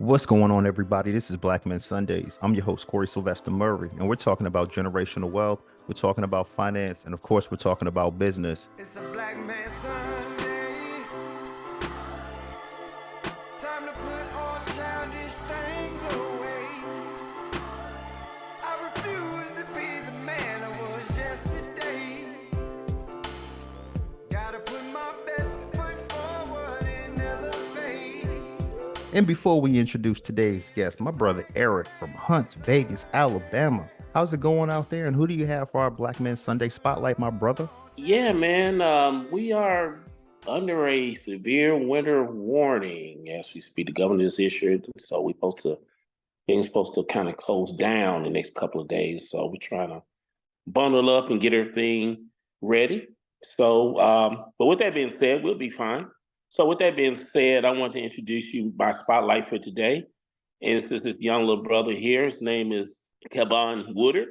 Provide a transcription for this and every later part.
What's going on, everybody? This is Black Men Sundays. I'm your host, Corey Sylvester Murray, and we're talking about generational wealth. We're talking about finance, and of course, we're talking about business. It's a Black Man Sunday. Time to put all childish things away. I refuse to be the man I was yesterday. Gotta put my best foot forward and elevate. And before we introduce today's guest, my brother Eric from Hunts, Vegas, Alabama. How's it going out there? And who do you have for our Black Men Sunday Spotlight, my brother? Yeah, man. We are under a severe winter warning as we speak. The governor just issued, so things supposed to kind of close down the next couple of days. So we're trying to bundle up and get everything ready. But with that being said, we'll be fine. So with that being said, I want to introduce you my spotlight for today. And this is this young little brother here. His name is Kevon Woodard.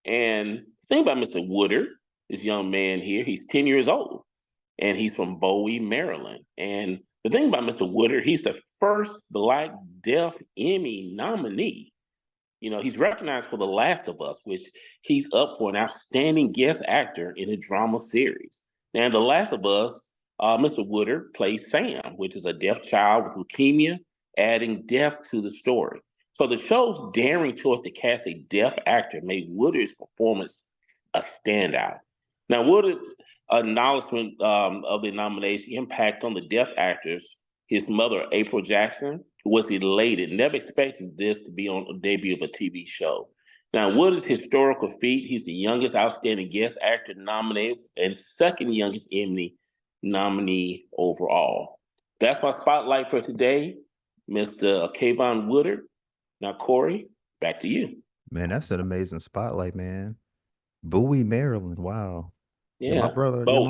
And the thing about Mr. Woodard, this young man here, he's 10 years old and he's from Bowie, Maryland. And the thing about Mr. Woodard, he's the first Black Deaf Emmy nominee. You know, he's recognized for The Last of Us, which he's up for an outstanding guest actor in a drama series. Now, in The Last of Us, Mr. Woodard plays Sam, which is a deaf child with leukemia, adding death to the story. So the show's daring choice to cast a deaf actor made Woodard's performance a standout. Now, Woodard's acknowledgement of the nomination impact on the deaf actors, his mother, April Jackson, was elated, never expecting this to be on a debut of a TV show. Now, Woodard's historical feat, he's the youngest outstanding guest actor nominated and second youngest Emmy nominee overall. That's my spotlight for today, Mr. Kevon Woodard. Now, Corey, back to you. Man, that's an amazing spotlight, man. Bowie, Maryland. Wow. Yeah, Yeah. my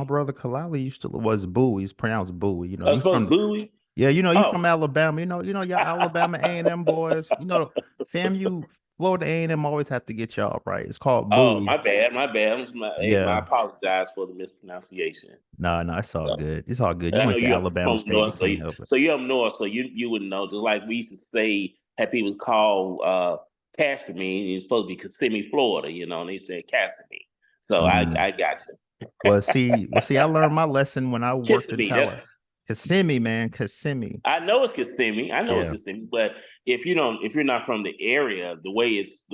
brother Kalali was Bowie. He's pronounced Bowie. You know, I he's suppose from Bowie. yeah, you Oh, from Alabama. Y'all Alabama A&M boys. FAMU, Florida A&M always have to get y'all right. It's called oh, Bowie. my bad. I Yeah. apologize for the mispronunciation. No, it's all So, good. It's all good. You I know went to you're Alabama from State. You North, can't help it. so you're up north, so you would know. Just like we used to say, had people call Cascamine, it's supposed to be Kissimmee, Florida, and they said Cascamine. So Mm. I got you. Well, see, I learned my lesson when I worked in Kissimmee. Kissimmee, man, Kissimmee. I know it's Kissimmee. I know it's Yeah. Kissimmee, but if you're not from the area, the way it's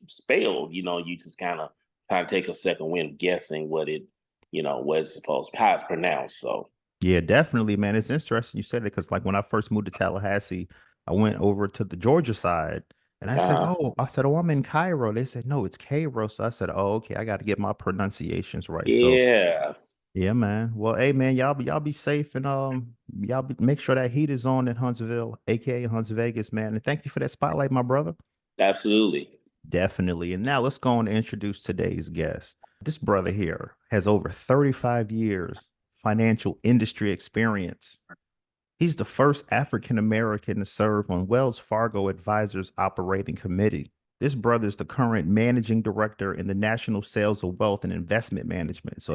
spelled, you just kind of take a second wind guessing what it's supposed, how it's pronounced. So Yeah, definitely, man. It's interesting you said it because, like, when I first moved to Tallahassee, I went over to the Georgia side, and uh, I said, oh, I'm in Cairo. They said, no, it's Cairo. So I said, oh, okay, I got to get my pronunciations right. So yeah, yeah, man. Well, hey, man, y'all be safe and make sure that heat is on in Huntsville, aka Hunts Vegas, man. And thank you for that spotlight, my brother. absolutely. Definitely. And now let's go on to introduce today's guest. This brother here has over 35 years financial industry experience. He's the first African American to serve on Wells Fargo Advisors Operating Committee. This brother is the current managing director in the National Sales of Wealth and Investment Management. So,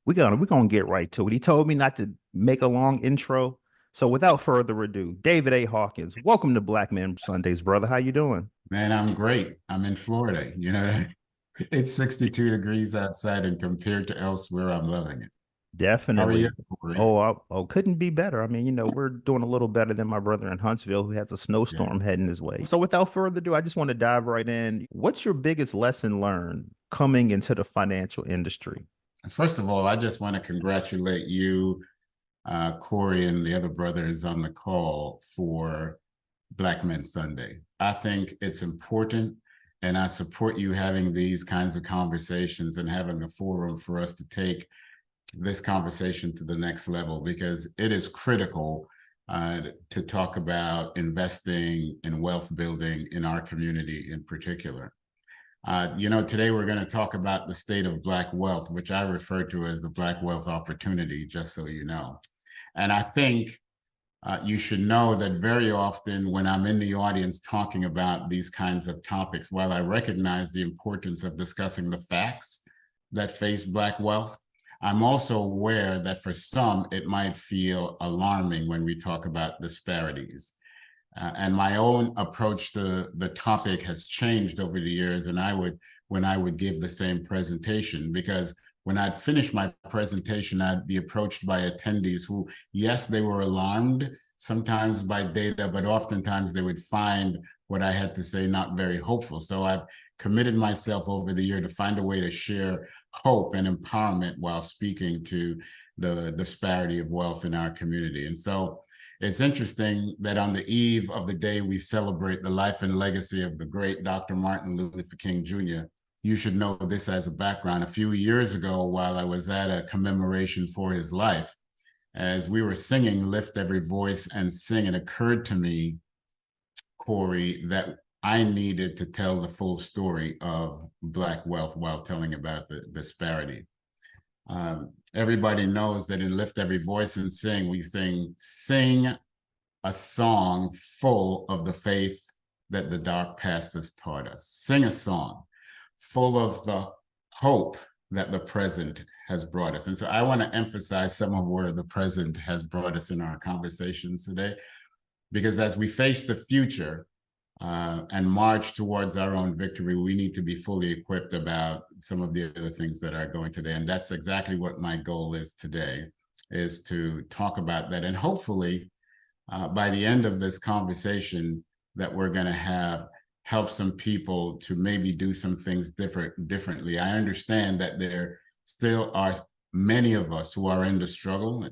we're gonna get right to it. He told me not to make a long intro. So without further ado, David A. Hawkins, welcome to Black Men Sundays, brother. How you doing? Man, I'm great. I'm in Florida. It's 62 degrees outside, and compared to elsewhere, I'm loving it. How are Definitely. you, Corey? Couldn't be better. I mean, we're doing a little better than my brother in Huntsville who has a Yeah. snowstorm heading his way. So without further ado, I just want to dive right in. What's your biggest lesson learned coming into the financial industry? First of all, I just want to congratulate you, Corey, and the other brothers on the call for Black Men Sunday. I think it's important, and I support you having these kinds of conversations and having a forum for us to take this conversation to the next level, because it is critical to talk about investing in wealth building in our community in particular. Today we're going to talk about the state of Black wealth, which I refer to as the Black wealth opportunity, just so you know. And I think you should know that very often when I'm in the audience talking about these kinds of topics, while I recognize the importance of discussing the facts that face Black wealth, I'm also aware that for some, it might feel alarming when we talk about disparities. And my own approach to the topic has changed over the years. And when I would give the same presentation, because when I'd finish my presentation, I'd be approached by attendees who, yes, they were alarmed sometimes by data, but oftentimes they would find what I had to say not very hopeful. So I've committed myself over the year to find a way to share hope and empowerment while speaking to the disparity of wealth in our community. And so it's interesting that on the eve of the day we celebrate the life and legacy of the great Dr. Martin Luther King Jr., you should know this as a background. A few years ago, while I was at a commemoration for his life, as we were singing Lift Every Voice and Sing, it occurred to me, Corey, that I needed to tell the full story of Black wealth while telling about the disparity. Everybody knows that in Lift Every Voice and Sing, we sing a song full of the faith that the dark past has taught us. Sing a song full of the hope that the present has brought us. And so I want to emphasize some of where the present has brought us in our conversations today, because as we face the future and march towards our own victory, we need to be fully equipped about some of the other things that are going today. And that's exactly what my goal is today, is to talk about that. And hopefully by the end of this conversation that we're going to have, help some people to maybe do some things differently. I understand that there still are many of us who are in the struggle,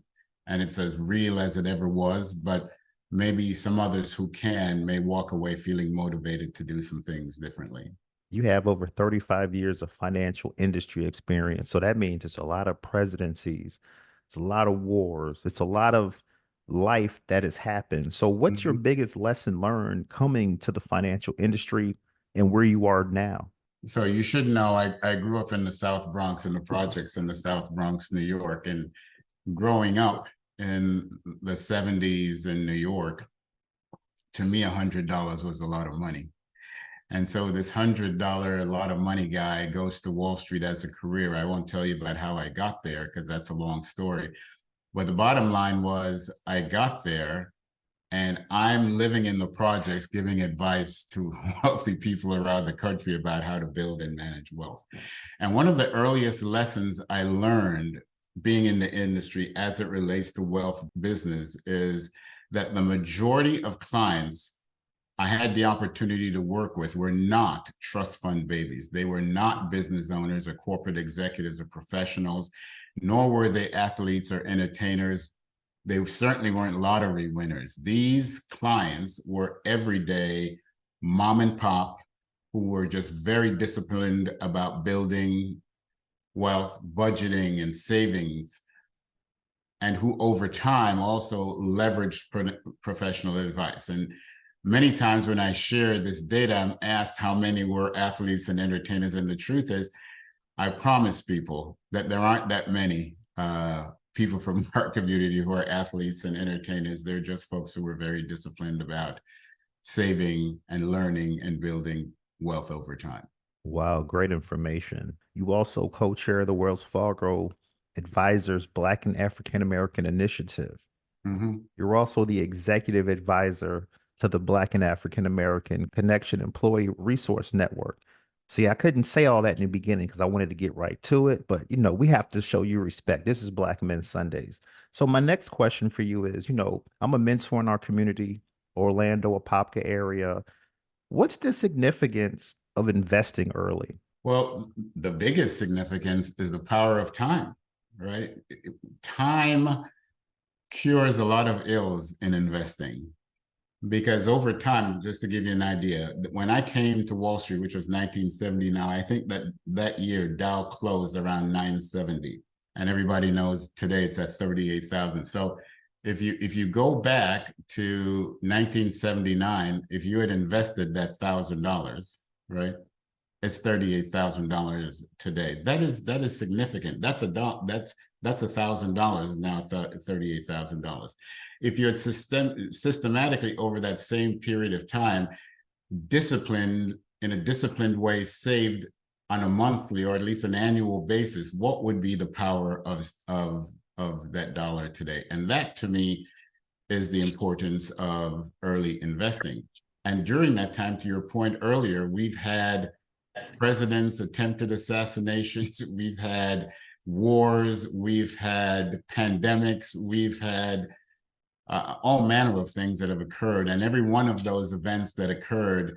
and it's as real as it ever was, but maybe some others who may walk away feeling motivated to do some things differently. You have over 35 years of financial industry experience. So that means it's a lot of presidencies, it's a lot of wars, it's a lot of life that has happened. So what's your biggest lesson learned coming to the financial industry and where you are now? So you should know I grew up in the South Bronx, in the projects in the South Bronx, New York. And growing up in the 70s in New York, to me, $100 was a lot of money. And so this $100 a lot of money guy goes to Wall Street as a career. I won't tell you about how I got there because that's a long story. But the bottom line was I got there and I'm living in the projects, giving advice to wealthy people around the country about how to build and manage wealth. And one of the earliest lessons I learned being in the industry as it relates to wealth business is that the majority of clients I had the opportunity to work with were not trust fund babies. They were not business owners or corporate executives or professionals, nor were they athletes or entertainers. They certainly weren't lottery winners. These clients were everyday mom and pop who were just very disciplined about building wealth, budgeting, and savings, and who over time also leveraged professional advice. And many times when I share this data, I'm asked how many were athletes and entertainers. And the truth is, I promise people that there aren't that many people from our community who are athletes and entertainers. They're just folks who were very disciplined about saving and learning and building wealth over time. Wow, great information. You also co-chair the Wells Fargo Advisors Black and African American Initiative. You're also the executive advisor to the Black and African American Connection Employee Resource Network. See, I couldn't say all that in the beginning because I wanted to get right to it, but we have to show you respect. This is Black Men Sundays. So my next question for you is, I'm a mentor in our community, Orlando, Apopka area. What's the significance of investing early? Well, the biggest significance is the power of time, right? Time cures a lot of ills in investing. Because over time, just to give you an idea, when I came to Wall Street, which was 1970 now, I think that year Dow closed around 970. And everybody knows today it's at 38,000. So if you go back to 1979, if you had invested that $1,000, right, it's $38,000 today. That is significant. That's $1,000 now, $38,000. If you had systematically over that same period of time, in a disciplined way, saved on a monthly or at least an annual basis, what would be the power of that dollar today? And that to me is the importance of early investing. And during that time, to your point earlier, we've had presidents, attempted assassinations, we've had wars, we've had pandemics, we've had all manner of things that have occurred. And every one of those events that occurred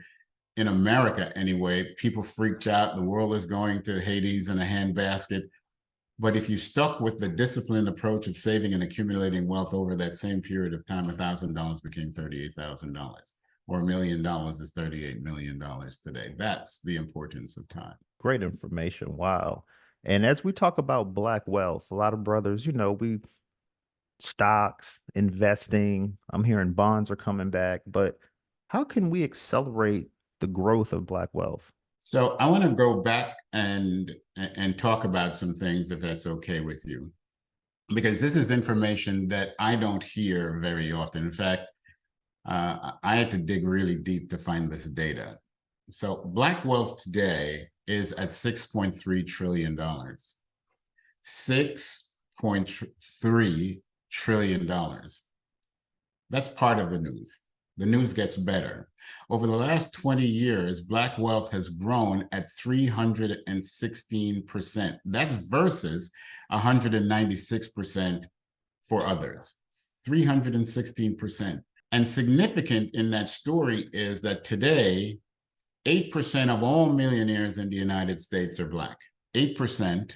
in America anyway, people freaked out. The world is going to Hades in a handbasket. But if you stuck with the disciplined approach of saving and accumulating wealth over that same period of time, $1,000 became $38,000, or $1 million is $38 million today. That's the importance of time. Great information. Wow. And as we talk about Black wealth, a lot of brothers, we stocks, investing, I'm hearing bonds are coming back, but how can we accelerate the growth of Black wealth? So I want to go back and talk about some things, if that's okay with you, because this is information that I don't hear very often. In fact, I had to dig really deep to find this data. So Black wealth today is at $6.3 trillion. $6.3 trillion. That's part of the news. The news gets better. Over the last 20 years, Black wealth has grown at 316%. That's versus 196% for others. 316%. And significant in that story is that today, 8% of all millionaires in the United States are Black. 8%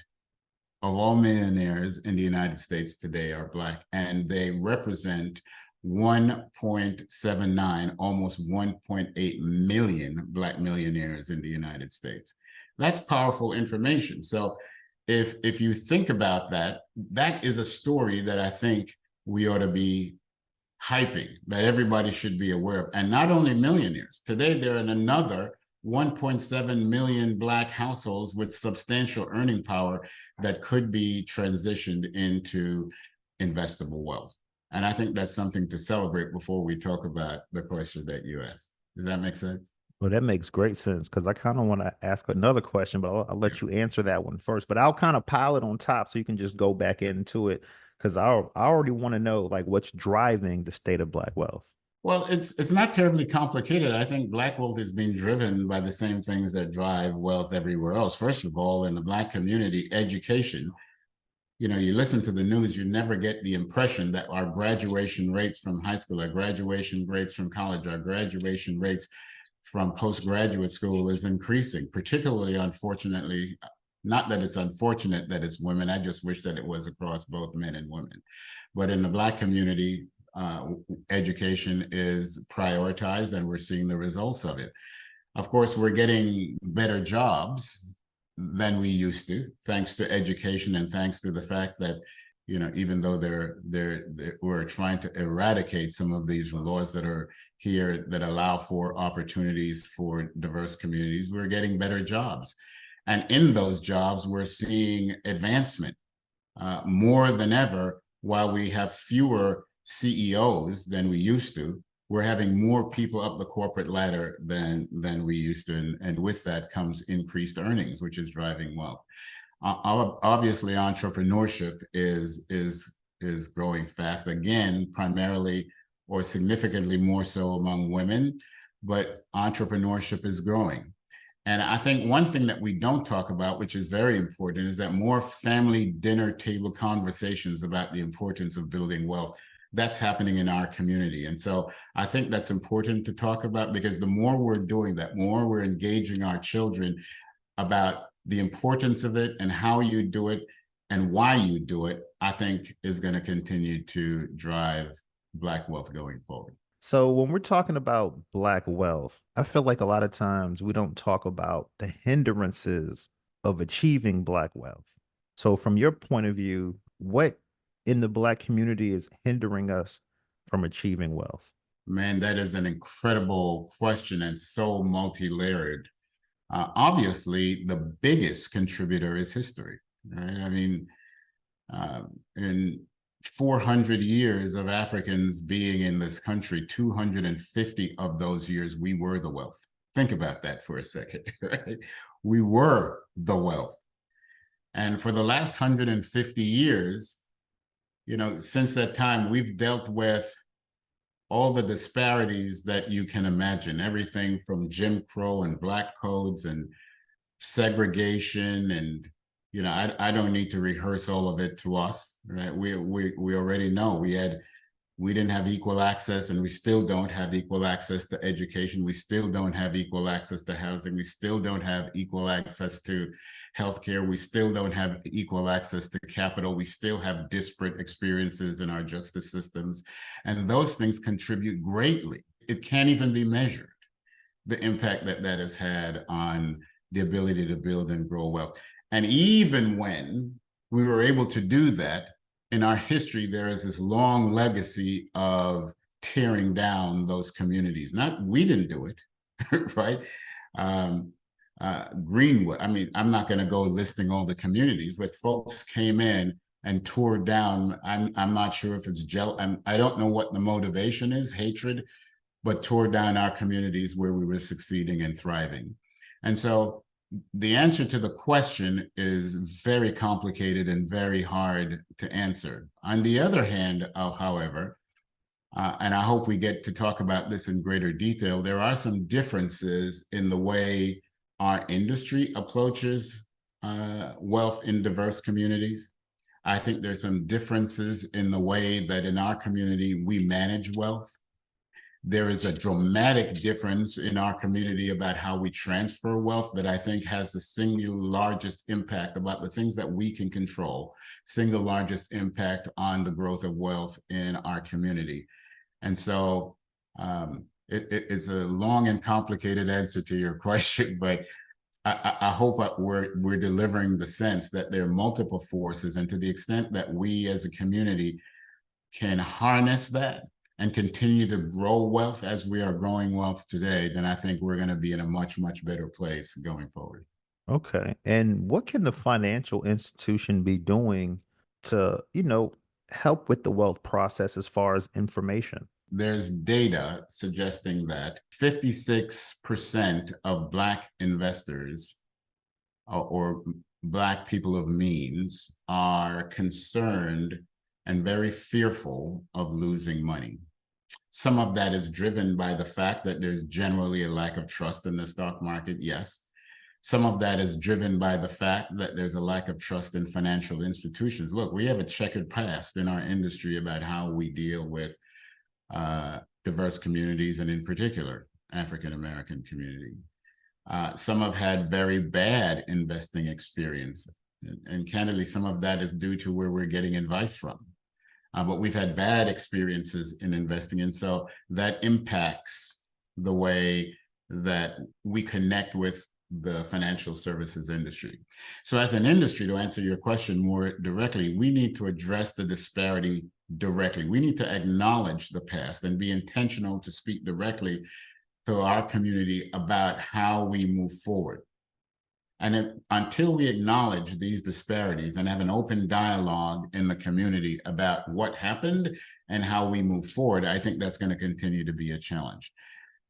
of all millionaires in the United States today are Black, and they represent 1.79, almost 1.8 million Black millionaires in the United States. That's powerful information. So if you think about that, that is a story that I think we ought to be hyping, that everybody should be aware of. And not only millionaires. Today, there are another 1.7 million Black households with substantial earning power that could be transitioned into investable wealth. And I think that's something to celebrate before we talk about the question that you asked. Does that make sense? Well, that makes great sense because I kind of want to ask another question, but I'll let you answer that one first. But I'll kind of pile it on top so you can just go back into it because I already want to know like what's driving the state of Black wealth. Well, it's not terribly complicated. I think Black wealth is being driven by the same things that drive wealth everywhere else. First of all, in the Black community, education. You listen to the news, you never get the impression that our graduation rates from high school, our graduation rates from college, our graduation rates from postgraduate school is increasing, particularly, unfortunately, not that it's unfortunate that it's women. I just wish that it was across both men and women. But in the Black community, education is prioritized, and we're seeing the results of it. Of course, we're getting better jobs than we used to, thanks to education and thanks to the fact that, even though we're trying to eradicate some of these laws that are here that allow for opportunities for diverse communities, we're getting better jobs. And in those jobs, we're seeing advancement more than ever. While we have fewer CEOs than we used to, we're having more people up the corporate ladder than we used to, and with that comes increased earnings, which is driving wealth. Obviously, entrepreneurship is growing fast, again, primarily or significantly more so among women, but entrepreneurship is growing. And I think one thing that we don't talk about, which is very important, is that more family dinner table conversations about the importance of building wealth. That's happening in our community. And so I think that's important to talk about, because the more we're doing that, more we're engaging our children about the importance of it and how you do it and why you do it, I think is going to continue to drive Black wealth going forward. So when we're talking about Black wealth, I feel like a lot of times we don't talk about the hindrances of achieving Black wealth. So from your point of view, what in the Black community is hindering us from achieving wealth? Man, that is an incredible question and so multi-layered. Obviously, the biggest contributor is history, right? I mean, in 400 years of Africans being in this country, 250 of those years, we were the wealth. Think about that for a second, right? We were the wealth. And for the last 150 years, since that time, we've dealt with all the disparities that you can imagine, everything from Jim Crow and black codes and segregation, and I don't need to rehearse all of it to us, right? We already know we didn't have equal access, and we still don't have equal access to education. We still don't have equal access to housing. We still don't have equal access to healthcare. We still don't have equal access to capital. We still have disparate experiences in our justice systems. And those things contribute greatly. It can't even be measured, the impact that that has had on the ability to build and grow wealth. And even when we were able to do that, in our history, there is this long legacy of tearing down those communities. Not, we didn't do it, right? Greenwood, I mean, I'm not going to go listing all the communities, but folks came in and tore down. I'm not sure if it's I don't know what the motivation is, hatred, but tore down our communities where we were succeeding and thriving. And so the answer to the question is very complicated and very hard to answer. On the other hand, however, and I hope we get to talk about this in greater detail, there are some differences in the way our industry approaches wealth in diverse communities. I think there's some differences in the way that in our community we manage wealth. There is a dramatic difference in our community about how we transfer wealth that I think has the single largest impact about the things that we can control, single largest impact on the growth of wealth in our community. And so it's a long and complicated answer to your question, but I hope we're delivering the sense that there are multiple forces, and to the extent that we as a community can harness that and continue to grow wealth as we are growing wealth today, then I think we're going to be in a much, much better place going forward. Okay. And what can the financial institution be doing to, help with the wealth process as far as information? There's data suggesting that 56% of Black investors or Black people of means are concerned and very fearful of losing money. Some of that is driven by the fact that there's generally a lack of trust in the stock market, yes. Some of that is driven by the fact that there's a lack of trust in financial institutions. Look, we have a checkered past in our industry about how we deal with diverse communities, and in particular, African-American community. Some have had very bad investing experience. And candidly, some of that is due to where we're getting advice from. But we've had bad experiences in investing. And so that impacts the way that we connect with the financial services industry. So as an industry, to answer your question more directly, we need to address the disparity directly. We need to acknowledge the past and be intentional to speak directly to our community about how we move forward. And until we acknowledge these disparities and have an open dialogue in the community about what happened and how we move forward, I think that's going to continue to be a challenge.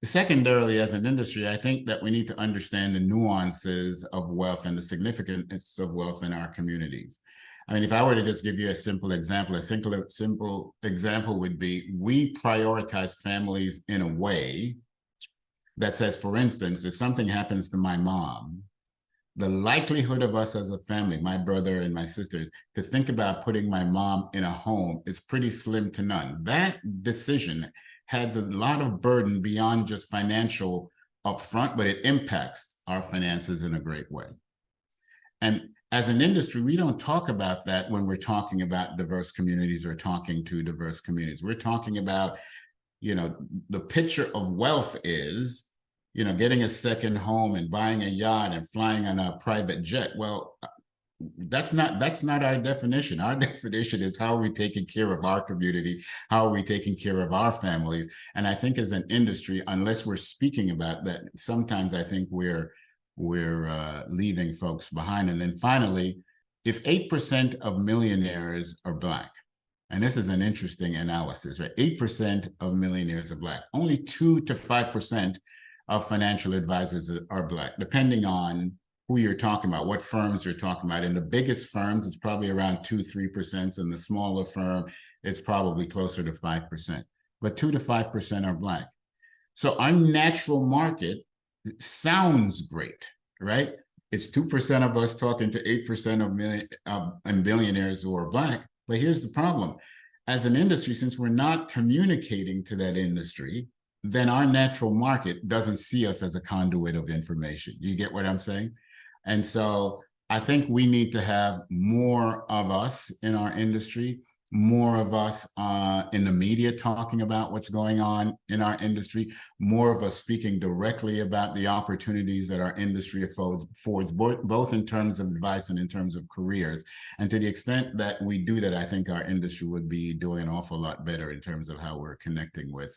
Secondarily, as an industry, I think that we need to understand the nuances of wealth and the significance of wealth in our communities. I mean, if I were to just give you a simple example, simple example would be we prioritize families in a way that says, for instance, if something happens to my mom, the likelihood of us as a family, my brother and my sisters, to think about putting my mom in a home is pretty slim to none. That decision has a lot of burden beyond just financial upfront, but it impacts our finances in a great way. And as an industry, we don't talk about that when we're talking about diverse communities or talking to diverse communities. We're talking about, the picture of wealth is, getting a second home and buying a yacht and flying on a private jet. Well, that's not our definition. Our definition is how are we taking care of our community? How are we taking care of our families? And I think as an industry, unless we're speaking about that, sometimes I think we're leaving folks behind. And then finally, if 8% of millionaires are Black, and this is an interesting analysis, right? 8% of millionaires are Black. Only 2 to 5% of financial advisors are Black, depending on who you're talking about, what firms you're talking about. In the biggest firms, it's probably around 2-3%. In the smaller firm, it's probably closer to 5%. but 2 to 5% are Black. So our natural market sounds great, right? It's 2% of us talking to 8% and billionaires who are Black. But here's the problem. As an industry, since we're not communicating to that industry, then our natural market doesn't see us as a conduit of information. You get what I'm saying? And so I think we need to have more of us in our industry, more of us in the media talking about what's going on in our industry, more of us speaking directly about the opportunities that our industry affords, both in terms of advice and in terms of careers. And to the extent that we do that, I think our industry would be doing an awful lot better in terms of how we're connecting with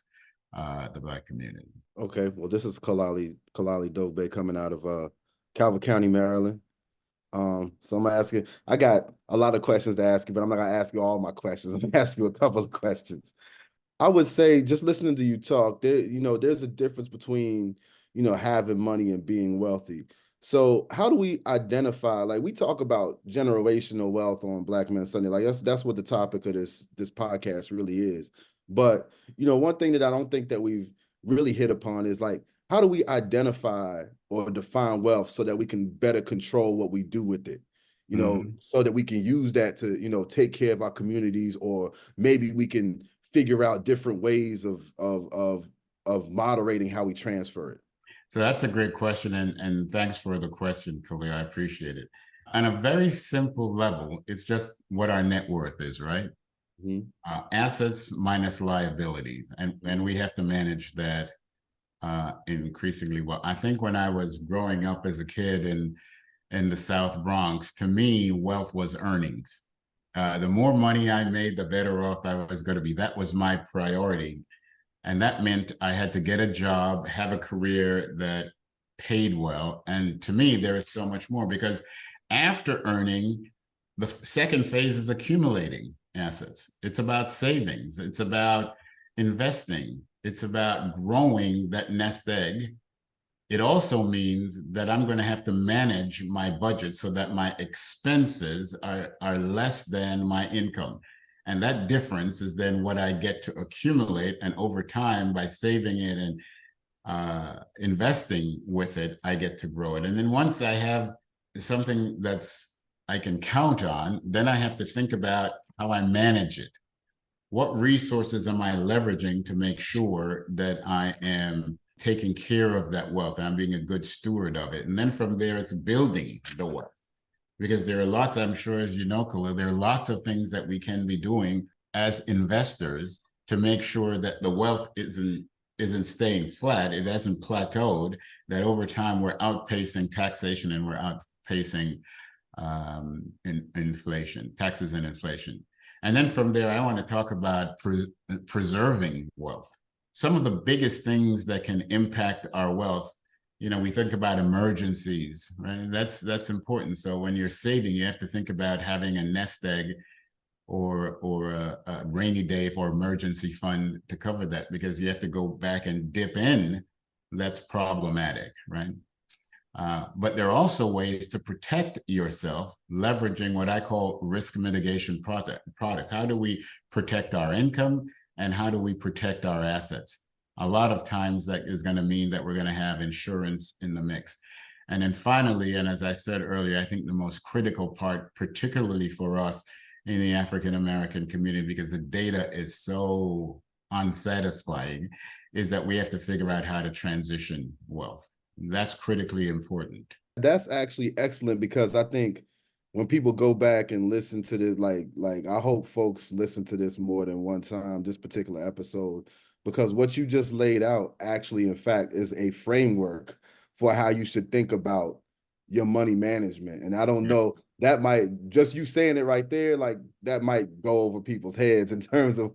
the Black community. Okay, well, this is Kalali Dovbe coming out of Calvert County, Maryland. So I'm gonna ask you, I got a lot of questions to ask you, but I'm not gonna ask you all my questions. I'm gonna ask you a couple of questions. I would say, just listening to you talk, there's a difference between, having money and being wealthy. So how do we identify, like we talk about generational wealth on Black Men Sunday, like that's what the topic of this podcast really is. But, one thing that I don't think that we've really hit upon is like, how do we identify or define wealth so that we can better control what we do with it? So that we can use that to, take care of our communities, or maybe we can figure out different ways of moderating how we transfer it. So that's a great question, and thanks for the question, Khalil. I appreciate it. On a very simple level, it's just what our net worth is, right? Assets minus liabilities, and we have to manage that increasingly well. I think when I was growing up as a kid in the South Bronx, to me, wealth was earnings. The more money I made, the better off I was going to be. That was my priority. And that meant I had to get a job, have a career that paid well. And to me, there is so much more, because after earning, the second phase is accumulating assets. It's about savings. It's about investing. It's about growing that nest egg. It also means that I'm going to have to manage my budget so that my expenses are less than my income. And that difference is then what I get to accumulate. And over time, by saving it and investing with it, I get to grow it. And then once I have something I can count on, then I have to think about how I manage it. What resources am I leveraging to make sure that I am taking care of that wealth and I'm being a good steward of it? And then from there, it's building the wealth. Because there are lots, I'm sure, as you know, Khalil, there are lots of things that we can be doing as investors to make sure that the wealth isn't staying flat, it hasn't plateaued, that over time we're outpacing taxation and we're outpacing inflation, taxes and inflation. And then from there, I want to talk about preserving wealth. Some of the biggest things that can impact our wealth, we think about emergencies, right? That's important. So when you're saving, you have to think about having a nest egg or a rainy day for emergency fund to cover that, because you have to go back and dip in. That's problematic, right? But there are also ways to protect yourself, leveraging what I call risk mitigation products. How do we protect our income, and how do we protect our assets? A lot of times that is going to mean that we're going to have insurance in the mix. And then finally, and as I said earlier, I think the most critical part, particularly for us in the African-American community, because the data is so unsatisfying, is that we have to figure out how to transition wealth. That's critically important. That's actually excellent, because I think when people go back and listen to this, like I hope folks listen to this more than one time, this particular episode, because what you just laid out actually, in fact, is a framework for how you should think about your money management. And I don't know, that might, just you saying it right there, like that might go over people's heads in terms of,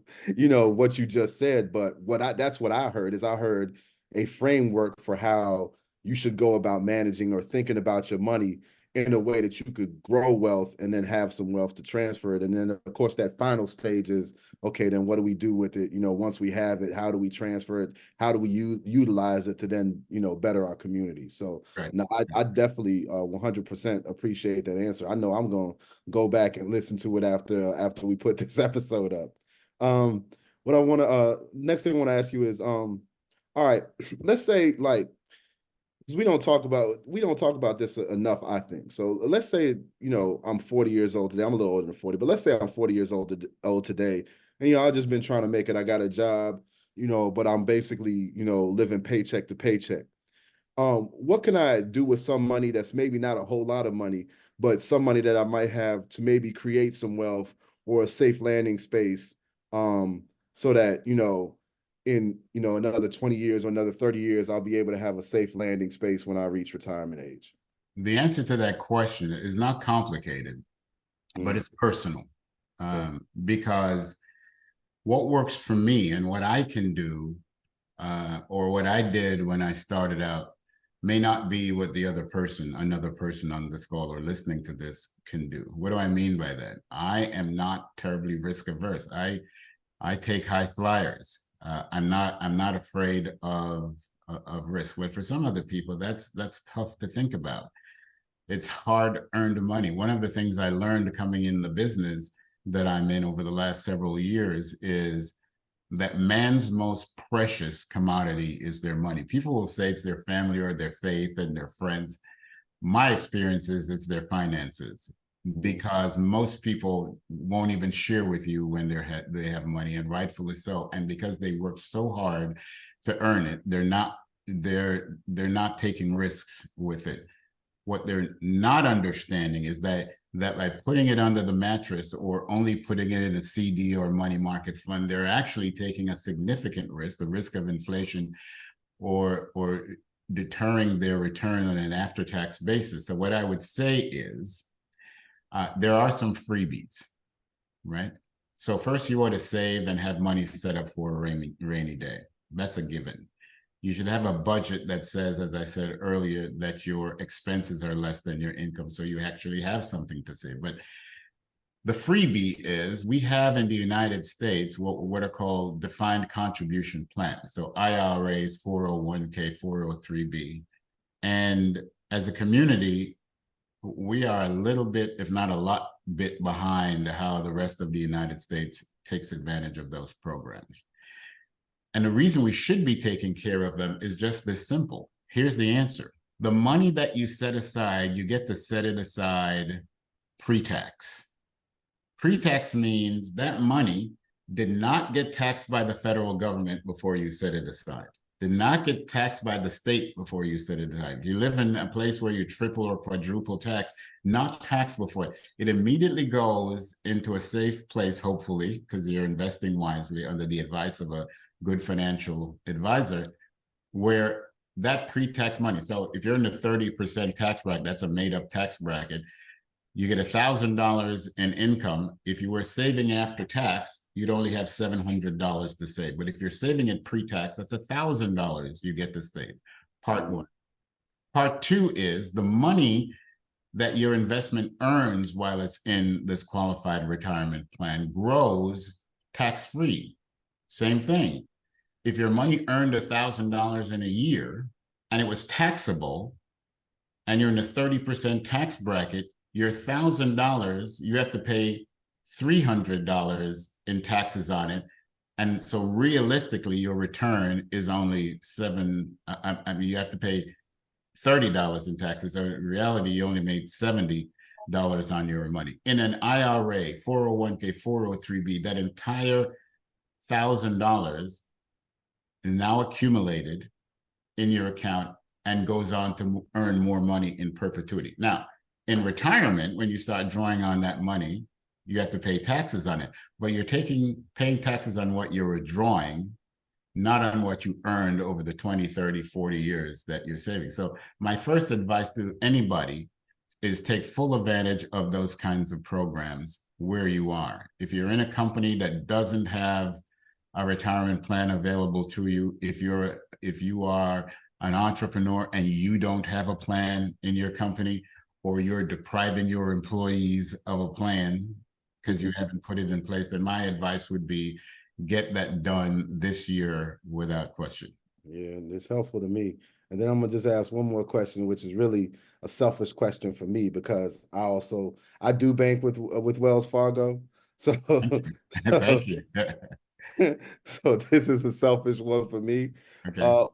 what you just said. But that's what I heard, is I heard a framework for how you should go about managing or thinking about your money in a way that you could grow wealth and then have some wealth to transfer it. And then, of course, that final stage is, okay, then what do we do with it? Once we have it, how do we transfer it? How do we utilize it to then, better our community? So right. No, I definitely 100% appreciate that answer. I know I'm going to go back and listen to it after we put this episode up. what I want to next thing I want to ask you is all right, let's say like, because we don't talk about this enough, I think. So let's say, I'm 40 years old today. I'm a little older than 40, but let's say I'm 40 years old today. And I've just been trying to make it. I got a job, but I'm basically, living paycheck to paycheck. What can I do with some money that's maybe not a whole lot of money, but some money that I might have to maybe create some wealth or a safe landing space, so that, in, another 20 years or another 30 years, I'll be able to have a safe landing space when I reach retirement age? The answer to that question is not complicated, but it's personal. Because what works for me and what I can do, or what I did when I started out, may not be what another person on this call or listening to this can do. What do I mean by that? I am not terribly risk averse. I take high flyers. I'm not afraid of risk. But for some other people, that's tough to think about. It's hard earned money. One of the things I learned coming in the business that I'm in over the last several years is that man's most precious commodity is their money. People will say it's their family or their faith and their friends. My experience is it's their finances, because most people won't even share with you when they have money, and rightfully so. And because they work so hard to earn it, they're not taking risks with it. What they're not understanding is that by putting it under the mattress or only putting it in a CD or money market fund, they're actually taking a significant risk, the risk of inflation, or deterring their return on an after-tax basis. So what I would say is, there are some freebies, right? So first, you ought to save and have money set up for a rainy day. That's a given. You should have a budget that says, as I said earlier, that your expenses are less than your income, so you actually have something to save. But the freebie is, we have in the United States what are called defined contribution plans. So IRAs, 401k, 403b. And as a community, we are a little bit, if not a lot bit, behind how the rest of the United States takes advantage of those programs. And the reason we should be taking care of them is just this simple. Here's the answer. The money that you set aside, you get to set it aside pre-tax. Pre-tax means that money did not get taxed by the federal government before you set it aside. Did not get taxed by the state before you set it aside. If you live in a place where you triple or quadruple tax, not taxed before. It immediately goes into a safe place, hopefully, because you're investing wisely under the advice of a good financial advisor, where that pre-tax money, so if you're in the 30% tax bracket, that's a made-up tax bracket, you get $1,000 in income. If you were saving after tax, you'd only have $700 to save. But if you're saving it pre-tax, that's $1,000 you get to save. Part one. Part two is the money that your investment earns while it's in this qualified retirement plan grows tax-free. Same thing. If your money earned $1,000 in a year and it was taxable, and you're in the 30% tax bracket, your $1,000, you have to pay $300 in taxes on it. And so realistically, your return is only you have to pay $30 in taxes. So in reality, you only made $70 on your money. In an IRA, 401k, 403b, that entire $1,000 is now accumulated in your account and goes on to earn more money in perpetuity. Now, in retirement, when you start drawing on that money, you have to pay taxes on it, but you're paying taxes on what you're withdrawing, not on what you earned over the 20, 30, 40 years that you're saving. So my first advice to anybody is take full advantage of those kinds of programs where you are. If you're in a company that doesn't have a retirement plan available to you, if you are an entrepreneur and you don't have a plan in your company, or you're depriving your employees of a plan because you haven't put it in place, then my advice would be get that done this year without question. Yeah, it's helpful to me. And then I'm gonna just ask one more question, which is really a selfish question for me, because I do bank with Wells Fargo. So, Thank you. So this is a selfish one for me. Okay.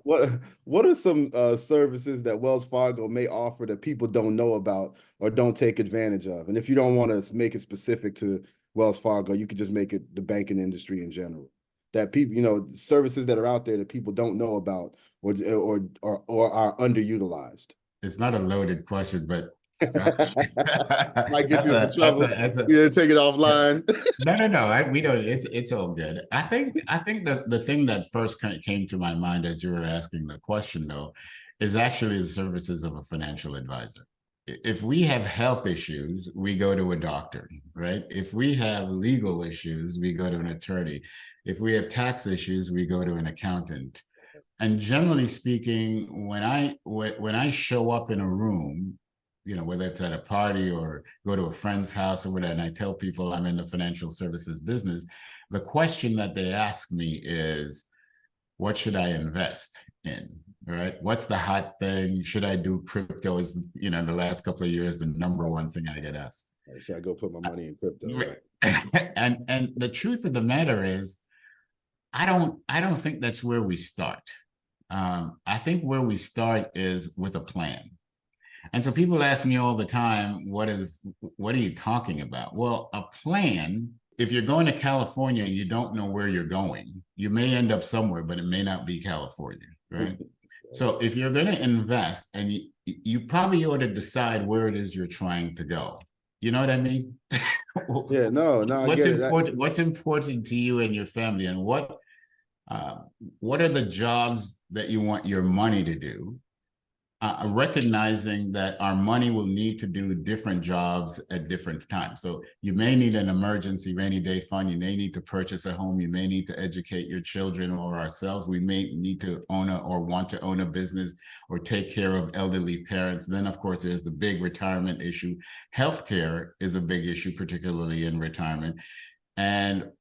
What are some services that Wells Fargo may offer that people don't know about or don't take advantage of? And if you don't want to make it specific to Wells Fargo, you could just make it the banking industry in general. That people, services that are out there that people don't know about or are underutilized. It's not a loaded question, but Might get you in some that's trouble. a, Yeah, take it offline. no. We don't. It's all good. I think that the thing that first came to my mind as you were asking the question, though, is actually the services of a financial advisor. If we have health issues, we go to a doctor, right? If we have legal issues, we go to an attorney. If we have tax issues, we go to an accountant. And generally speaking, when I show up in a room, whether it's at a party or go to a friend's house or whatever, and I tell people I'm in the financial services business, the question that they ask me is, what should I invest in? Right? What's the hot thing? Should I do crypto? Is, in the last couple of years, the number one thing I get asked. Should I go put my money in crypto? Right? and the truth of the matter is, I don't think that's where we start. I think where we start is with a plan. And so people ask me all the time, what are you talking about? Well, a plan, if you're going to California and you don't know where you're going, you may end up somewhere, but it may not be California, right? So if you're going to invest, and you probably ought to decide where it is you're trying to go. You know what I mean? Yeah, no, I What's get important? it. What's important to you and your family, and what are the jobs that you want your money to do? Recognizing that our money will need to do different jobs at different times. So you may need an emergency rainy day fund. You may need to purchase a home. You may need to educate your children or ourselves. We may need to own or want to own a business or take care of elderly parents. Then, of course, there's the big retirement issue. Healthcare is a big issue, particularly in retirement. And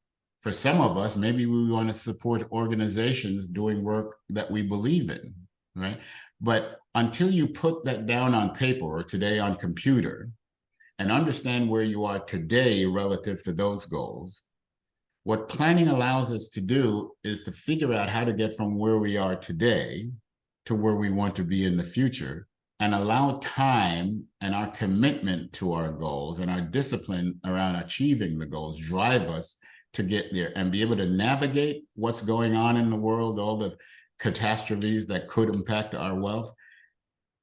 for some of us, maybe we want to support organizations doing work that we believe in, right? But until you put that down on paper or today on computer and understand where you are today relative to those goals, what planning allows us to do is to figure out how to get from where we are today to where we want to be in the future, and allow time and our commitment to our goals and our discipline around achieving the goals drive us to get there and be able to navigate what's going on in the world, all the catastrophes that could impact our wealth,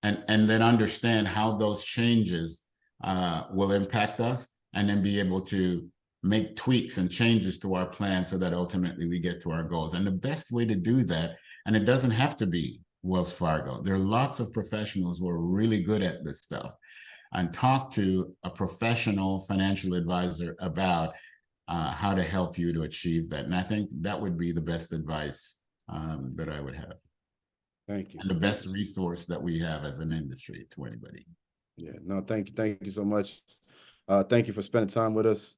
and then understand how those changes will impact us, and then be able to make tweaks and changes to our plan so that ultimately we get to our goals. And the best way to do that, and it doesn't have to be Wells Fargo, there are lots of professionals who are really good at this stuff, and talk to a professional financial advisor about how to help you to achieve that. And I think that would be the best advice that I would have. Thank you. And the best resource that we have as an industry to anybody. Yeah, no, thank you so much. Thank you for spending time with us.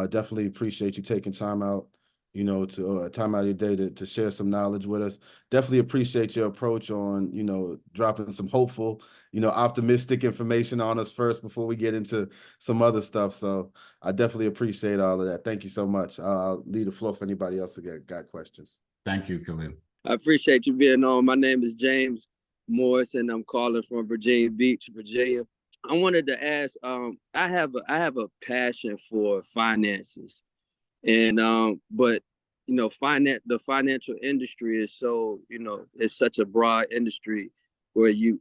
Definitely appreciate you taking time out, to time out of your day to share some knowledge with us. Definitely appreciate your approach on, dropping some hopeful, optimistic information on us first before we get into some other stuff. So I definitely appreciate all of that. Thank you so much. I'll leave the floor for anybody else who got questions. Thank you, Khalil. I appreciate you being on. My name is James Morris, and I'm calling from Virginia Beach, Virginia. I wanted to ask, I have a passion for finances, and but the financial industry is so, it's such a broad industry where you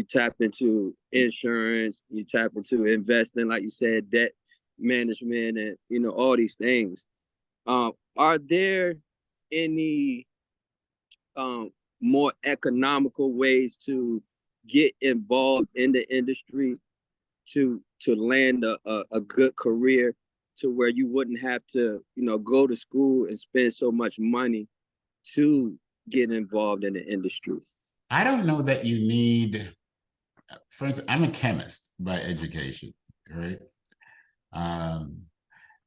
tap into insurance, you tap into investing, like you said, debt management, and all these things. Are there any more economical ways to get involved in the industry to land a good career, to where you wouldn't have to go to school and spend so much money to get involved in the industry? I don't know that you need, for instance, I'm a chemist by education, right?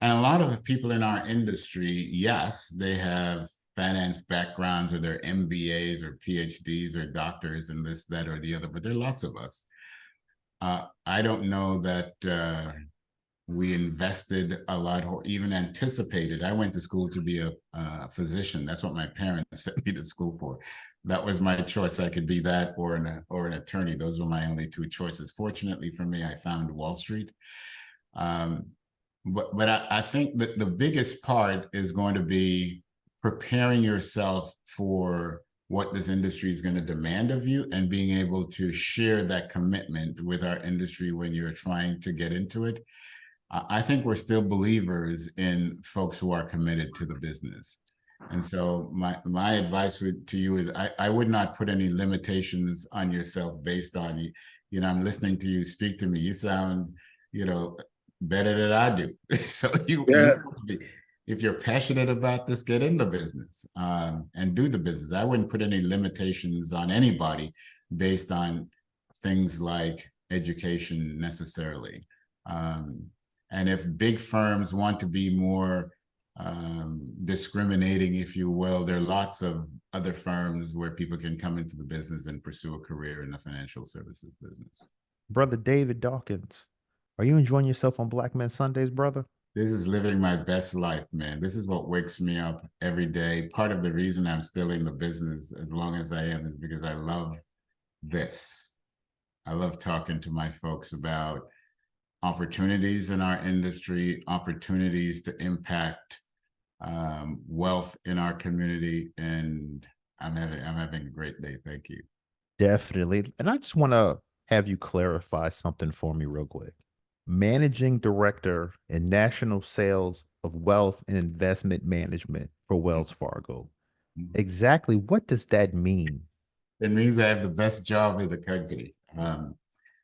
And a lot of people in our industry, yes, they have finance backgrounds, or they're MBAs or PhDs or doctors and this, that, or the other, but there are lots of us. I don't know that We invested a lot, or even anticipated. I went to school to be a physician. That's what my parents sent me to school for. That was my choice. I could be that or an attorney. Those were my only two choices. Fortunately for me, I found Wall Street. But I think that the biggest part is going to be preparing yourself for what this industry is going to demand of you and being able to share that commitment with our industry when you're trying to get into it. I think we're still believers in folks who are committed to the business. And so my advice to you is I would not put any limitations on yourself based on, I'm listening to you speak to me. You sound, better than I do. So if you're passionate about this, get in the business and do the business. I wouldn't put any limitations on anybody based on things like education necessarily. And if big firms want to be more discriminating, if you will, there are lots of other firms where people can come into the business and pursue a career in the financial services business. Brother David Dawkins, are you enjoying yourself on Black Men Sundays, brother? This is living my best life, man. This is what wakes me up every day. Part of the reason I'm still in the business as long as I am is because I love this. I love talking to my folks about opportunities in our industry, opportunities to impact wealth in our community, and I'm having a great day. Thank you. Definitely. And I just want to have you clarify something for me real quick. Managing Director and National Sales of Wealth and Investment Management for Wells Fargo. Exactly what does that mean? It means I have the best job in the country.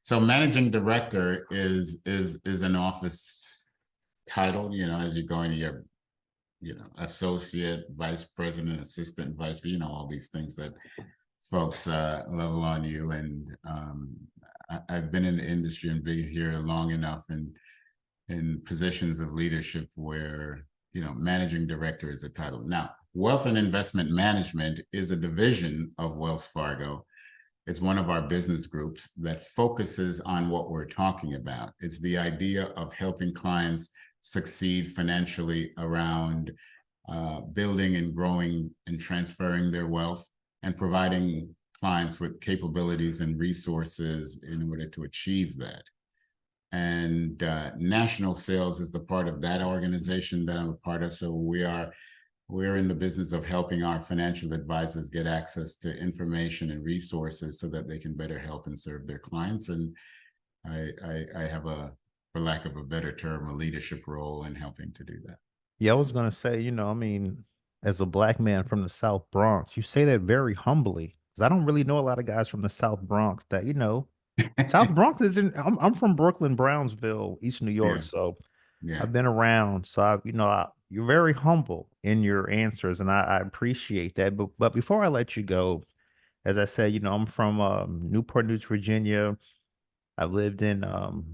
So managing director is an office title, as you go into your, associate, vice president, assistant, vice, all these things that folks level on you. And I've been in the industry and been here long enough and in positions of leadership where, managing director is a title. Now, Wealth and Investment Management is a division of Wells Fargo. It's one of our business groups that focuses on what we're talking about. It's the idea of helping clients succeed financially around building and growing and transferring their wealth and providing clients with capabilities and resources in order to achieve that. And national sales is the part of that organization that I'm a part of. So we're in the business of helping our financial advisors get access to information and resources so that they can better help and serve their clients. And I have for lack of a better term, a leadership role in helping to do that. Yeah, I was going to say, as a Black man from the South Bronx, you say that very humbly. Because I don't really know a lot of guys from the South Bronx that, South Bronx isn't, I'm from Brooklyn, Brownsville, East New York. Yeah. So Yeah. I've been around. So, you're very humble in your answers, and I appreciate that. But before I let you go, as I said, I'm from Newport News, Virginia. I lived in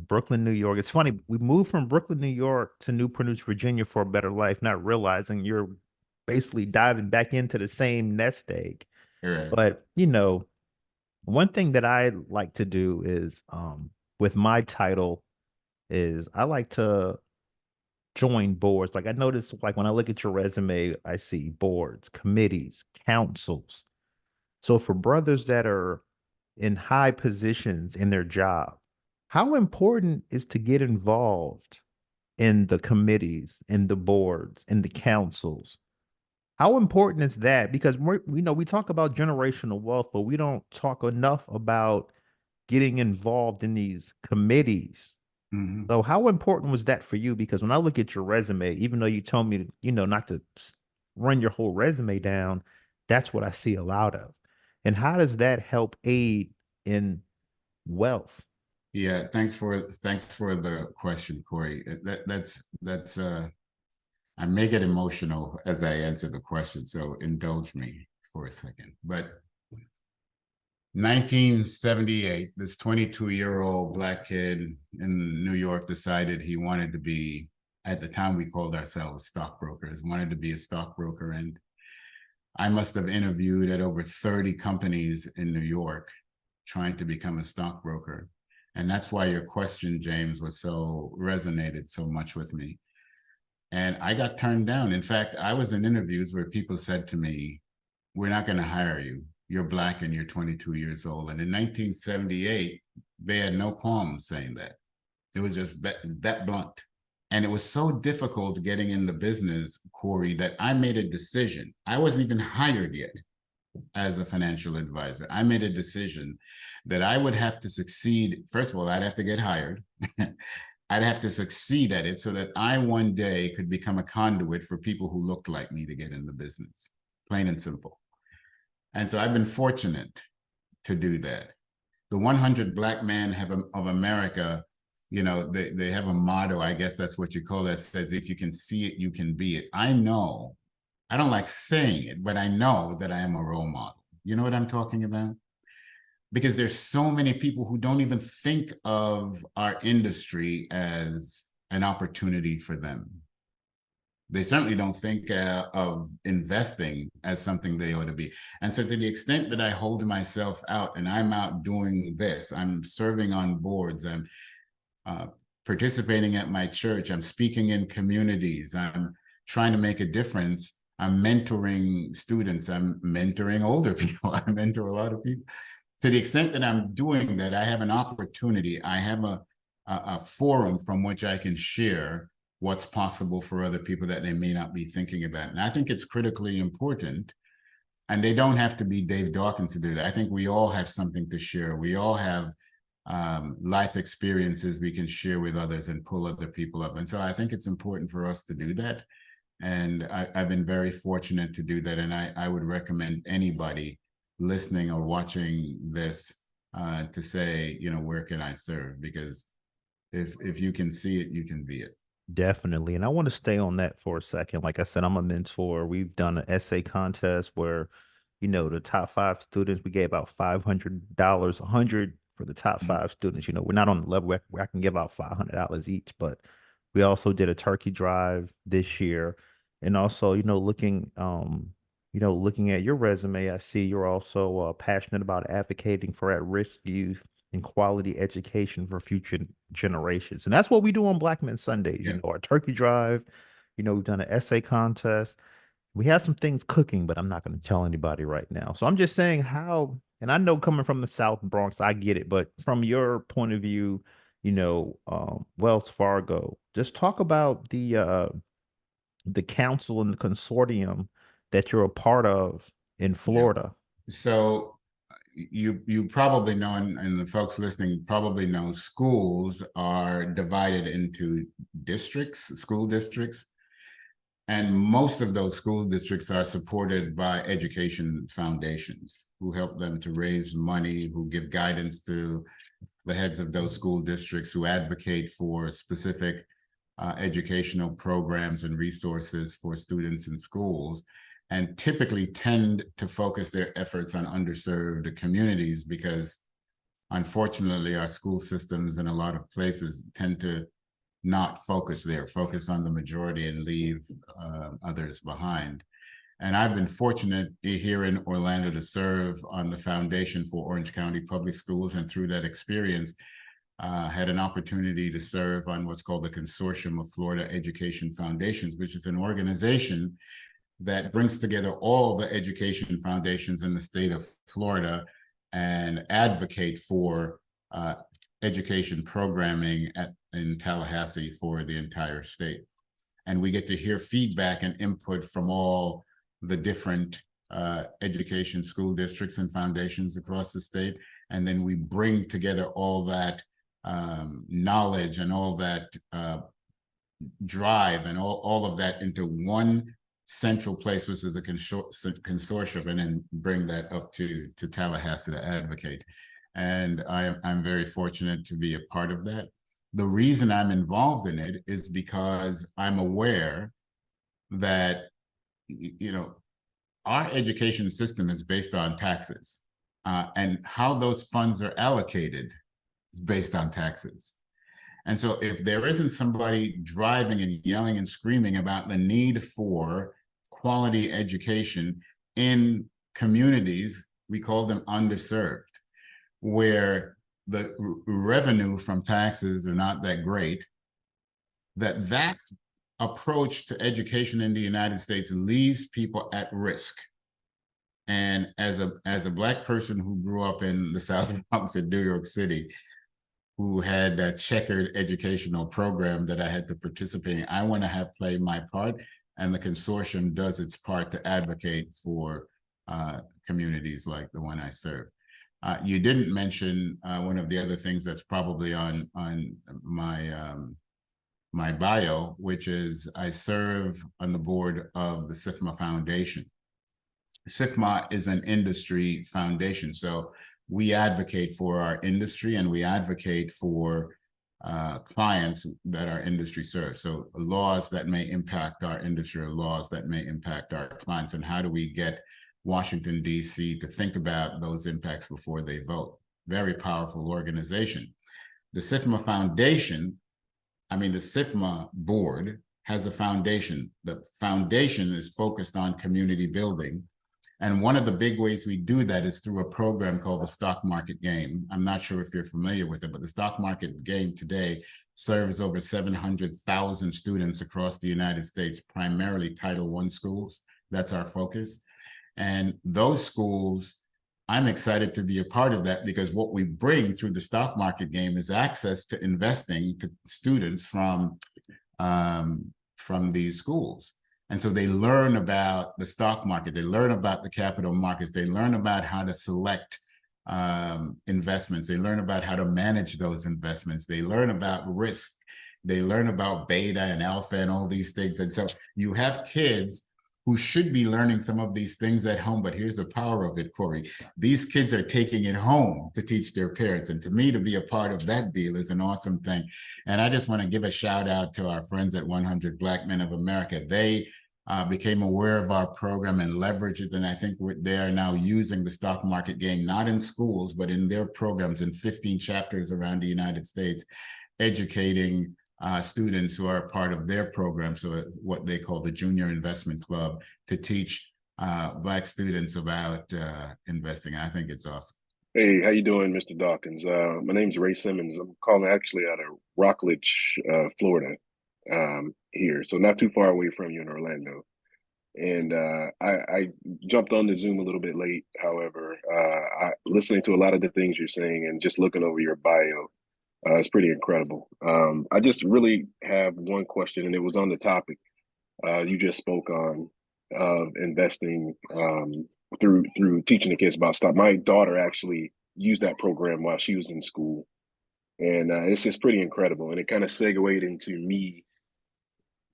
Brooklyn, New York. It's funny, we moved from Brooklyn, New York to Newport News, Virginia for a better life, not realizing you're basically diving back into the same nest egg. Right. But, one thing that I like to do is with my title is I like to join boards. Like I notice, like when I look at your resume, I see boards, committees, councils. So for brothers that are in high positions in their job, how important is to get involved in the committees, in the boards, in the councils? How important is that? Because we talk about generational wealth, but we don't talk enough about getting involved in these committees. Mm-hmm. So how important was that for you? Because when I look at your resume, even though you told me, not to run your whole resume down, that's what I see a lot of. And how does that help aid in wealth? Yeah, thanks for the question, Corey. That's I may get emotional as I answer the question, so indulge me for a second. But 1978, this 22-year-old Black kid in New York decided he wanted to be, at the time we called ourselves stockbrokers, wanted to be a stockbroker. And I must have interviewed at over 30 companies in New York trying to become a stockbroker. And that's why your question, James, was so resonated so much with me. And I got turned down. In fact, I was in interviews where people said to me, we're not going to hire you. You're Black and you're 22 years old. And in 1978, they had no qualms saying that. It was just that blunt. And it was so difficult getting in the business, Corey, that I made a decision. I wasn't even hired yet as a financial advisor. I made a decision that I would have to succeed. First of all, I'd have to get hired. I'd have to succeed at it so that I one day could become a conduit for people who looked like me to get in the business, plain and simple. And so I've been fortunate to do that. The 100 Black Men of America, you know, they have a motto, I guess that's what you call it, that says, if you can see it, you can be it. I know, I don't like saying it, but I know that I am a role model. You know what I'm talking about? Because there's so many people who don't even think of our industry as an opportunity for them. They certainly don't think of investing as something they ought to be. And so to the extent that I hold myself out and I'm out doing this, I'm serving on boards, I'm participating at my church, I'm speaking in communities, I'm trying to make a difference, I'm mentoring students, I'm mentoring older people, I mentor a lot of people. To the extent that I'm doing that, I have an opportunity, I have a forum from which I can share what's possible for other people that they may not be thinking about. And I think it's critically important. And they don't have to be Dave Dawkins to do that. I think we all have something to share. We all have life experiences we can share with others and pull other people up. And so I think it's important for us to do that. And I've been very fortunate to do that. And I would recommend anybody listening or watching this to say, you know, where can I serve? Because if you can see it, you can be it. Definitely. And I want to stay on that for a second. Like I said, I'm a mentor. We've done an essay contest where, you know, the top 5 students, we gave out $500, 100 for the top 5 students. You know, we're not on the level where I can give out $500 each, but we also did a turkey drive this year. And also, looking at your resume, I see you're also passionate about advocating for at-risk youth and quality education for future generations. And that's what we do on Black Men Sundays. Yeah. You know, our turkey drive, you know, we've done an essay contest. We have some things cooking, but I'm not going to tell anybody right now. So I'm just saying how, and I know coming from the South Bronx, I get it, but from your point of view, Wells Fargo, just talk about the council and the consortium that you're a part of in Florida. So you probably know, and the folks listening probably know, schools are divided into districts, school districts. And most of those school districts are supported by education foundations who help them to raise money, who give guidance to the heads of those school districts, who advocate for specific educational programs and resources for students in schools, and typically tend to focus their efforts on underserved communities because, unfortunately, our school systems in a lot of places tend to not focus there, focus on the majority and leave others behind. And I've been fortunate here in Orlando to serve on the Foundation for Orange County Public Schools, and through that experience, had an opportunity to serve on what's called the Consortium of Florida Education Foundations, which is an organization that brings together all the education foundations in the state of Florida and advocate for education programming in Tallahassee for the entire state. And we get to hear feedback and input from all the different education school districts and foundations across the state. And then we bring together all that knowledge and all that drive and all of that into one central place, which is a consortium, and then bring that up to Tallahassee to advocate. And I'm very fortunate to be a part of that. The reason I'm involved in it is because I'm aware that, you know, our education system is based on taxes, and how those funds are allocated is based on taxes. And so if there isn't somebody driving and yelling and screaming about the need for quality education in communities, we call them underserved, where the revenue from taxes are not that great, that approach to education in the United States leaves people at risk. And as a Black person who grew up in the South Bronx in New York City, who had that checkered educational program that I had to participate in, I want to have played my part, and the consortium does its part to advocate for communities like the one I serve. You didn't mention one of the other things that's probably on my bio, which is I serve on the board of the SIFMA Foundation. SIFMA is an industry foundation, so we advocate for our industry and we advocate for clients that our industry serves. So laws that may impact our industry or laws that may impact our clients, and how do we get Washington, D.C. to think about those impacts before they vote. Very powerful organization. The SIFMA Foundation, the SIFMA board has a foundation. The foundation is focused on community building. And one of the big ways we do that is through a program called the Stock Market Game. I'm not sure if you're familiar with it, but the Stock Market Game today serves over 700,000 students across the United States, primarily Title I schools. That's our focus. And those schools, I'm excited to be a part of that, because what we bring through the Stock Market Game is access to investing to students from these schools. And so they learn about the stock market, they learn about the capital markets, they learn about how to select investments, they learn about how to manage those investments, they learn about risk, they learn about beta and alpha and all these things. And so you have kids who should be learning some of these things at home, but here's the power of it, Corey. These kids are taking it home to teach their parents. And to me, to be a part of that deal is an awesome thing. And I just want to give a shout out to our friends at 100 Black Men of America. They became aware of our program and leveraged it. And I think they are now using the Stock Market Game, not in schools, but in their programs in 15 chapters around the United States, educating students who are part of their program, so what they call the Junior Investment Club, to teach Black students about investing. I think it's awesome. Hey, how you doing, Mr. Dawkins? My name's Ray Simmons. I'm calling actually out of Rockledge, Florida, here, so not too far away from you in Orlando. And I jumped on the Zoom a little bit late. However, listening to a lot of the things you're saying and just looking over your bio, it's pretty incredible. I just really have one question, and it was on the topic you just spoke on of investing through teaching the kids about stock. My daughter actually used that program while she was in school, and it's just pretty incredible. And it kind of segued into me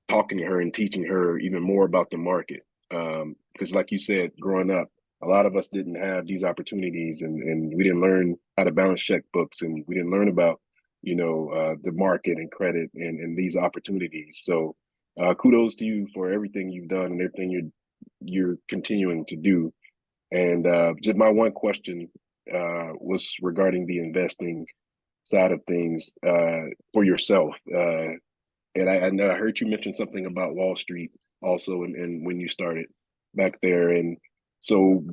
talking to her and teaching her even more about the market. Because like you said, growing up, a lot of us didn't have these opportunities, and we didn't learn how to balance checkbooks, and we didn't learn about the market and credit and these opportunities. So kudos to you for everything you've done and everything you're continuing to do. And just my one question was regarding the investing side of things for yourself. And I heard you mention something about Wall Street also, and when you started back there. And so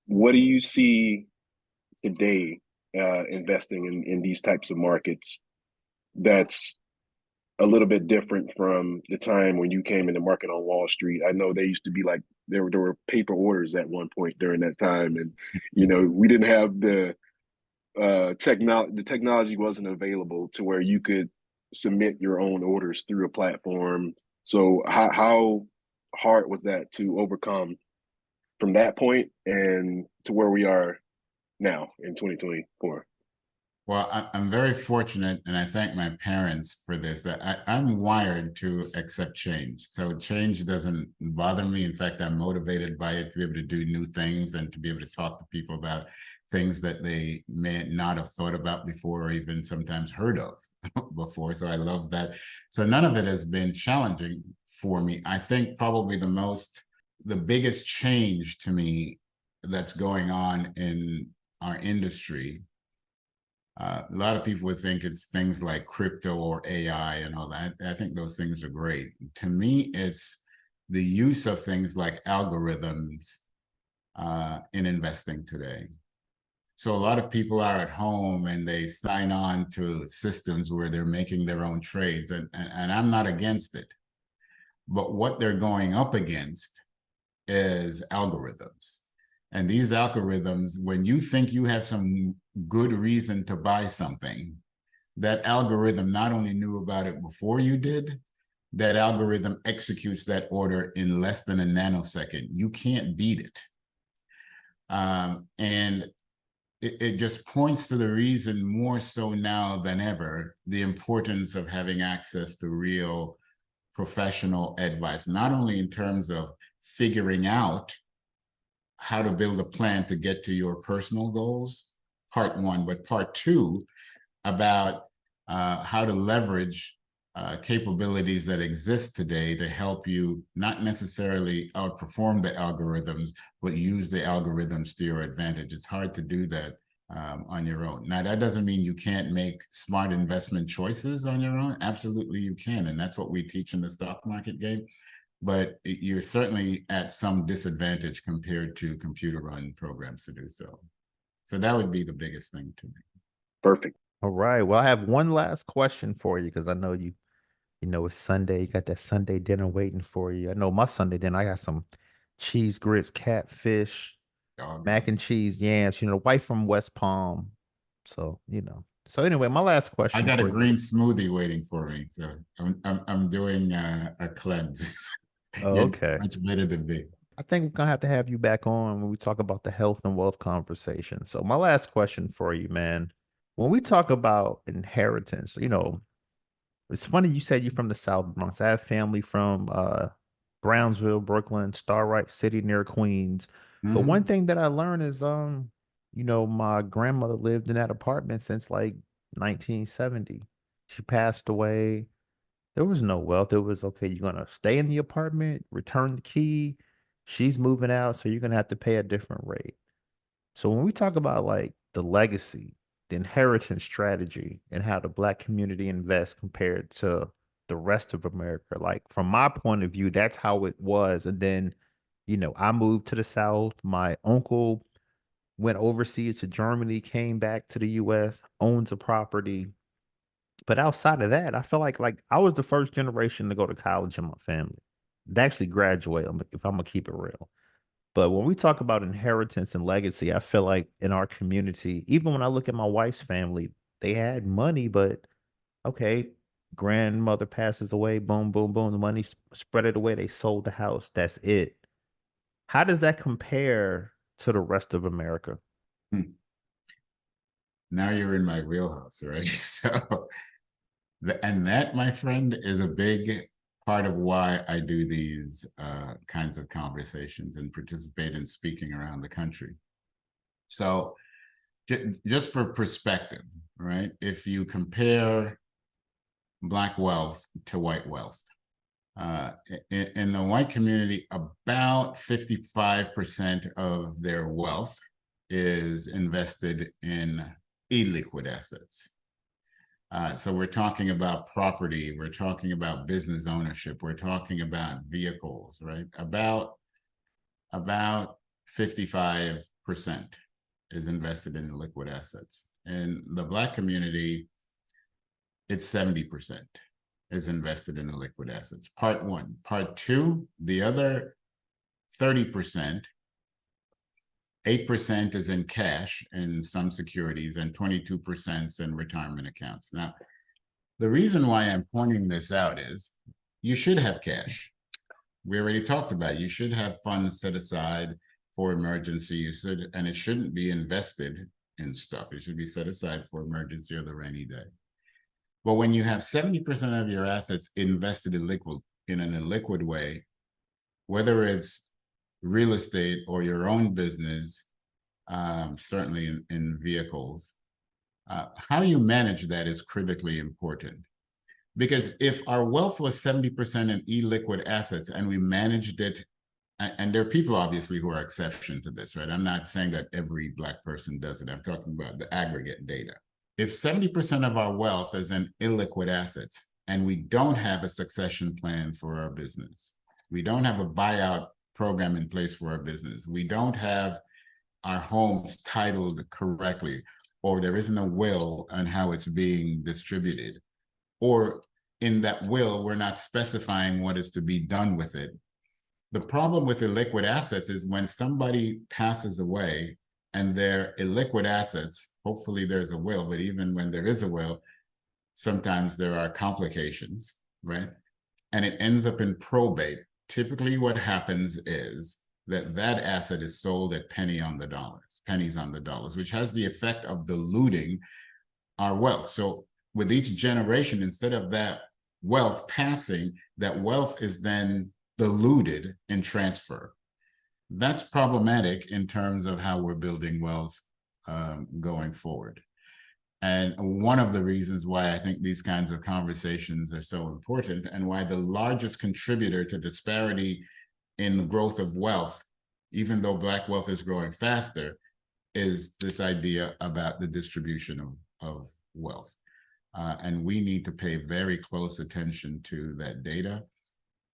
what do you see today investing in these types of markets that's a little bit different from the time when you came in the market on Wall Street? I know they used to be like, there were paper orders at one point during that time. And, we didn't have the technology wasn't available to where you could submit your own orders through a platform. So how hard was that to overcome from that point and to where we are now in 2024? Well, I'm very fortunate, and I thank my parents for this, that I'm wired to accept change. So change doesn't bother me. In fact, I'm motivated by it to be able to do new things and to be able to talk to people about things that they may not have thought about before, or even sometimes heard of before. So I love that. So none of it has been challenging for me. I think probably the biggest change to me that's going on in our industry, a lot of people would think it's things like crypto or AI and all that. I think those things are great. To me, it's the use of things like algorithms in investing today. So a lot of people are at home and they sign on to systems where they're making their own trades, and I'm not against it. But what they're going up against is algorithms. And these algorithms, when you think you have some good reason to buy something, that algorithm not only knew about it before you did, that algorithm executes that order in less than a nanosecond. You can't beat it. And it just points to the reason, more so now than ever, the importance of having access to real professional advice, not only in terms of figuring out how to build a plan to get to your personal goals, part one, but part two about how to leverage capabilities that exist today to help you not necessarily outperform the algorithms, but use the algorithms to your advantage. It's hard to do that on your own. Now, that doesn't mean you can't make smart investment choices on your own. Absolutely, you can. And that's what we teach in the stock market game. But you're certainly at some disadvantage compared to computer run programs to do so. So that would be the biggest thing to me. Perfect. All right. Well, I have one last question for you because I know you know, it's Sunday. You got that Sunday dinner waiting for you. I know my Sunday dinner, I got some cheese grits, catfish, mac and cheese, yams, you know, wife from West Palm. So, you know. So anyway, my last I question got a for you. green smoothie waiting for me, so I'm doing a cleanse. Oh, You're okay. much better than me. I think we're gonna have to have you back on when we talk about the health and wealth conversation. So my last question for you, man. When we talk about inheritance, you know, it's funny you said you're from the South Bronx. I have family from Brownsville, Brooklyn, Starlight City near Queens. But one Mhm. thing that I learned is you know, my grandmother lived in that apartment since like 1970. She passed away. There was no wealth. It was okay, you're gonna stay in the apartment, return the key. She's moving out, so you're gonna have to pay a different rate. So when we talk about like the legacy, the inheritance strategy, and how the Black community invests compared to the rest of America, like from my point of view, that's how it was. And then, you know, I moved to the South. My uncle went overseas to Germany, came back to the US, owns a property. But outside of that, I feel like I was the first generation to go to college in my family. To actually graduate, if I'm gonna keep it real. But when we talk about inheritance and legacy, I feel like in our community, even when I look at my wife's family, they had money, but okay, grandmother passes away, boom, boom, boom, the money spread it away. They sold the house. That's it. How does that compare to the rest of America? Hmm. Now you're in my wheelhouse, right? So, and that, my friend, is a big part of why I do these kinds of conversations and participate in speaking around the country. So, just for perspective, right? If you compare Black wealth to white wealth, in the white community, about 55% of their wealth is invested in illiquid assets. So we're talking about property, we're talking about business ownership, we're talking about vehicles, right? About 55% is invested in liquid assets. In the Black community, it's 70% is invested in the liquid assets. Part one. Part two, the other 30%, 8% is in cash and some securities, and 22% is in retirement accounts. Now, the reason why I'm pointing this out is you should have cash. We already talked about it. You should have funds set aside for emergency usage, and it shouldn't be invested in stuff. It should be set aside for emergency or the rainy day. But when you have 70% of your assets invested in an illiquid way, whether it's real estate or your own business, certainly in vehicles, how you manage that is critically important. Because if our wealth was 70% in illiquid assets and we managed it, and there are people obviously who are exception to this, right? I'm not saying that every Black person does it. I'm talking about the aggregate data. If 70% of our wealth is in illiquid assets and we don't have a succession plan for our business, we don't have a buyout program in place for our business, we don't have our homes titled correctly, or there isn't a will on how it's being distributed, or in that will, we're not specifying what is to be done with it. The problem with illiquid assets is when somebody passes away and their illiquid assets, hopefully there's a will, but even when there is a will, sometimes there are complications, right? And it ends up in probate. Typically what happens is that asset is sold at pennies on the dollars, which has the effect of diluting our wealth. So with each generation, instead of that wealth passing, that wealth is then diluted in transfer. That's problematic in terms of how we're building wealth going forward. And one of the reasons why I think these kinds of conversations are so important, and why the largest contributor to disparity in the growth of wealth, even though Black wealth is growing faster, is this idea about the distribution of wealth. And we need to pay very close attention to that data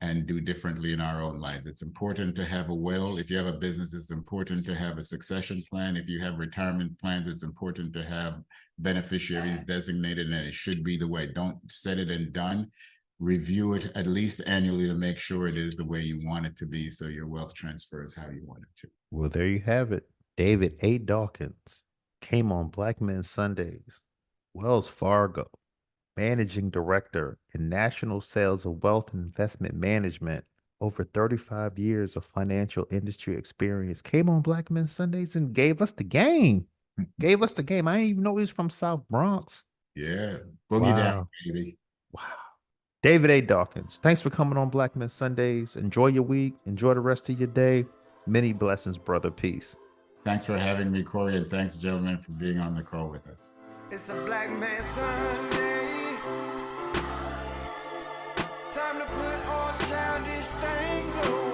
and do differently in our own lives. It's important to have a will. If you have a business, it's important to have a succession plan. If you have retirement plans, it's important to have beneficiaries designated, and it should be the way. Don't set it and done. Review it at least annually to make sure it is the way you want it to be, so your wealth transfers how you want it to. Well, there you have it. David A. Dawkins came on Black Men Sundays. Wells Fargo, Managing Director in National Sales of Wealth and Investment Management, over 35 years of financial industry experience, came on Black Men Sundays and gave us the game. Gave us the game. I didn't even know he was from South Bronx. Yeah, boogie down, baby. Wow. David A. Dawkins, thanks for coming on Black Men Sundays. Enjoy your week. Enjoy the rest of your day. Many blessings, brother. Peace. Thanks for having me, Corey, and thanks, gentlemen, for being on the call with us. It's a Black Man Sunday. Time to put all childish things away.